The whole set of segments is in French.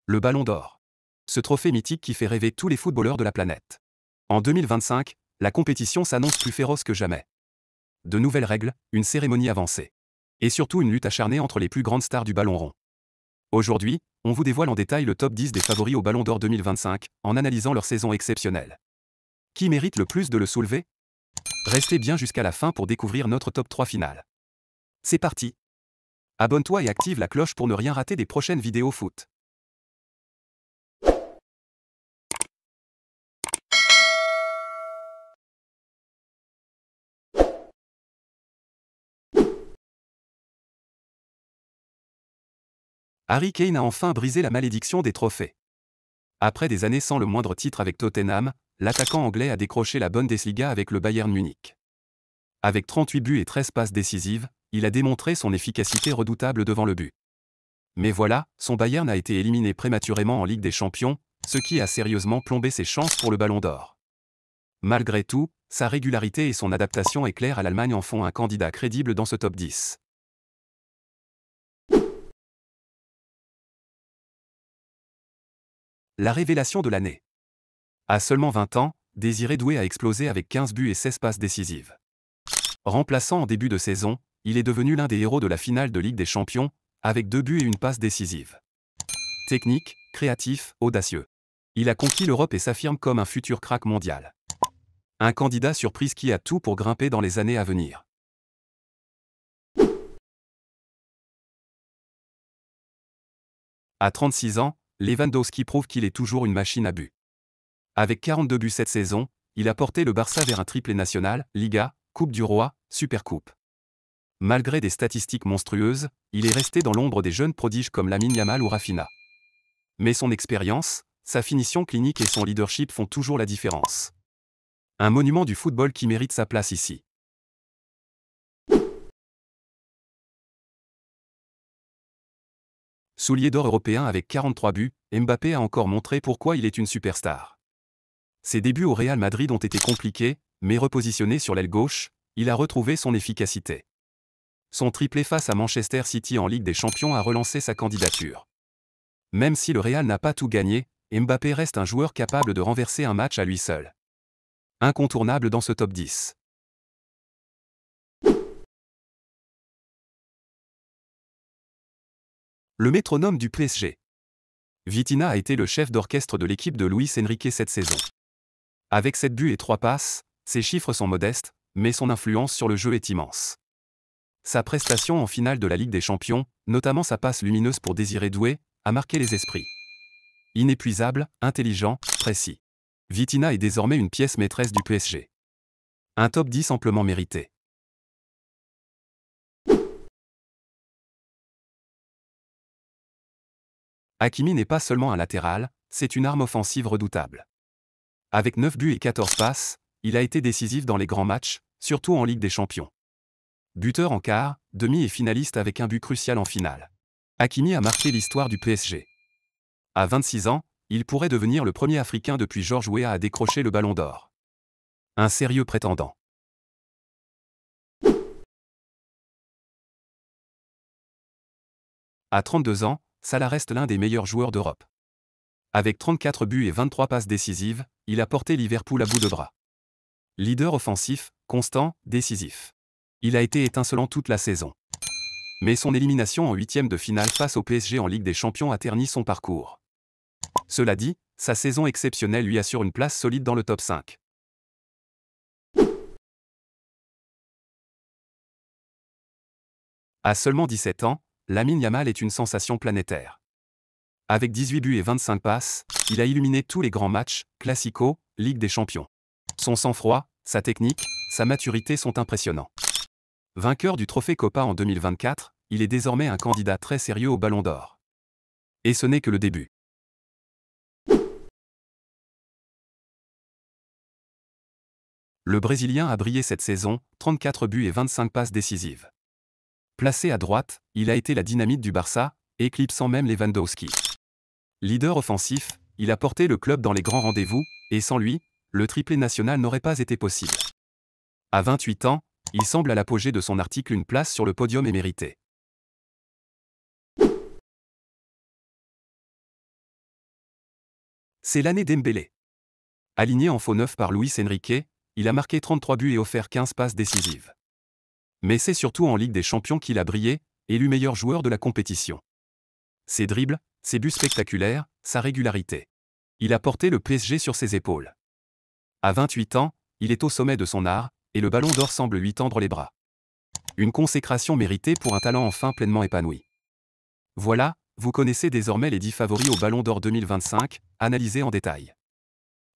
Le Ballon d'Or. Ce trophée mythique qui fait rêver tous les footballeurs de la planète. En 2025, la compétition s'annonce plus féroce que jamais. De nouvelles règles, une cérémonie avancée. Et surtout une lutte acharnée entre les plus grandes stars du ballon rond. Aujourd'hui, on vous dévoile en détail le top 10 des favoris au Ballon d'Or 2025, en analysant leur saison exceptionnelle. Qui mérite le plus de le soulever? Restez bien jusqu'à la fin pour découvrir notre top 3 final. C'est parti! Abonne-toi et active la cloche pour ne rien rater des prochaines vidéos foot. Harry Kane a enfin brisé la malédiction des trophées. Après des années sans le moindre titre avec Tottenham, l'attaquant anglais a décroché la Bundesliga avec le Bayern Munich. Avec 38 buts et 13 passes décisives, il a démontré son efficacité redoutable devant le but. Mais voilà, son Bayern a été éliminé prématurément en Ligue des Champions, ce qui a sérieusement plombé ses chances pour le Ballon d'Or. Malgré tout, sa régularité et son adaptation éclair à l'Allemagne en font un candidat crédible dans ce top 10. La révélation de l'année. À seulement 20 ans, Désiré Doué a explosé avec 15 buts et 16 passes décisives. Remplaçant en début de saison, il est devenu l'un des héros de la finale de Ligue des Champions, avec 2 buts et une passe décisive. Technique, créatif, audacieux. Il a conquis l'Europe et s'affirme comme un futur crack mondial. Un candidat surprise qui a tout pour grimper dans les années à venir. À 36 ans, Lewandowski prouve qu'il est toujours une machine à but. Avec 42 buts cette saison, il a porté le Barça vers un triplé national, Liga, Coupe du Roi, Supercoupe. Malgré des statistiques monstrueuses, il est resté dans l'ombre des jeunes prodiges comme Lamine Yamal ou Rafinha. Mais son expérience, sa finition clinique et son leadership font toujours la différence. Un monument du football qui mérite sa place ici. Soulier d'or européen avec 43 buts, Mbappé a encore montré pourquoi il est une superstar. Ses débuts au Real Madrid ont été compliqués, mais repositionné sur l'aile gauche, il a retrouvé son efficacité. Son triplé face à Manchester City en Ligue des Champions a relancé sa candidature. Même si le Real n'a pas tout gagné, Mbappé reste un joueur capable de renverser un match à lui seul. Incontournable dans ce top 10. Le métronome du PSG. Vitinha a été le chef d'orchestre de l'équipe de Luis Enrique cette saison. Avec 7 buts et 3 passes, ses chiffres sont modestes, mais son influence sur le jeu est immense. Sa prestation en finale de la Ligue des Champions, notamment sa passe lumineuse pour Désiré Doué, a marqué les esprits. Inépuisable, intelligent, précis. Vitinha est désormais une pièce maîtresse du PSG. Un top 10 amplement mérité. Hakimi n'est pas seulement un latéral, c'est une arme offensive redoutable. Avec 9 buts et 14 passes, il a été décisif dans les grands matchs, surtout en Ligue des Champions. Buteur en quart, demi et finaliste avec un but crucial en finale. Hakimi a marqué l'histoire du PSG. À 26 ans, il pourrait devenir le premier Africain depuis George Weah à décrocher le Ballon d'Or. Un sérieux prétendant. À 32 ans, Salah reste l'un des meilleurs joueurs d'Europe. Avec 34 buts et 23 passes décisives, il a porté Liverpool à bout de bras. Leader offensif, constant, décisif. Il a été étincelant toute la saison. Mais son élimination en huitième de finale face au PSG en Ligue des Champions a terni son parcours. Cela dit, sa saison exceptionnelle lui assure une place solide dans le top 5. À seulement 17 ans, Lamine Yamal est une sensation planétaire. Avec 18 buts et 25 passes, il a illuminé tous les grands matchs, Classico, Ligue des Champions. Son sang-froid, sa technique, sa maturité sont impressionnants. Vainqueur du trophée Copa en 2024, il est désormais un candidat très sérieux au Ballon d'Or. Et ce n'est que le début. Le Brésilien a brillé cette saison, 34 buts et 25 passes décisives. Placé à droite, il a été la dynamite du Barça, éclipsant même Lewandowski. Leader offensif, il a porté le club dans les grands rendez-vous, et sans lui, le triplé national n'aurait pas été possible. À 28 ans, il semble à l'apogée de son article une place sur le podium est méritée. C'est l'année Dembélé. Aligné en faux neuf par Luis Enrique, il a marqué 33 buts et offert 15 passes décisives. Mais c'est surtout en Ligue des Champions qu'il a brillé, élu meilleur joueur de la compétition. Ses dribbles, ses buts spectaculaires, sa régularité. Il a porté le PSG sur ses épaules. À 28 ans, il est au sommet de son art, et le ballon d'or semble lui tendre les bras. Une consécration méritée pour un talent enfin pleinement épanoui. Voilà, vous connaissez désormais les 10 favoris au ballon d'or 2025, analysés en détail.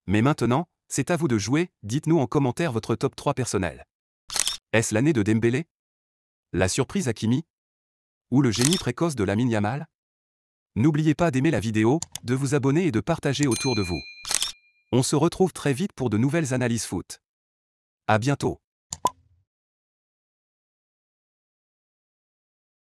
Mais maintenant, c'est à vous de jouer, dites-nous en commentaire votre top 3 personnel. Est-ce l'année de Dembélé? La surprise Hakimi? Ou le génie précoce de Lamine Yamal? N'oubliez pas d'aimer la vidéo, de vous abonner et de partager autour de vous. On se retrouve très vite pour de nouvelles analyses foot. À bientôt.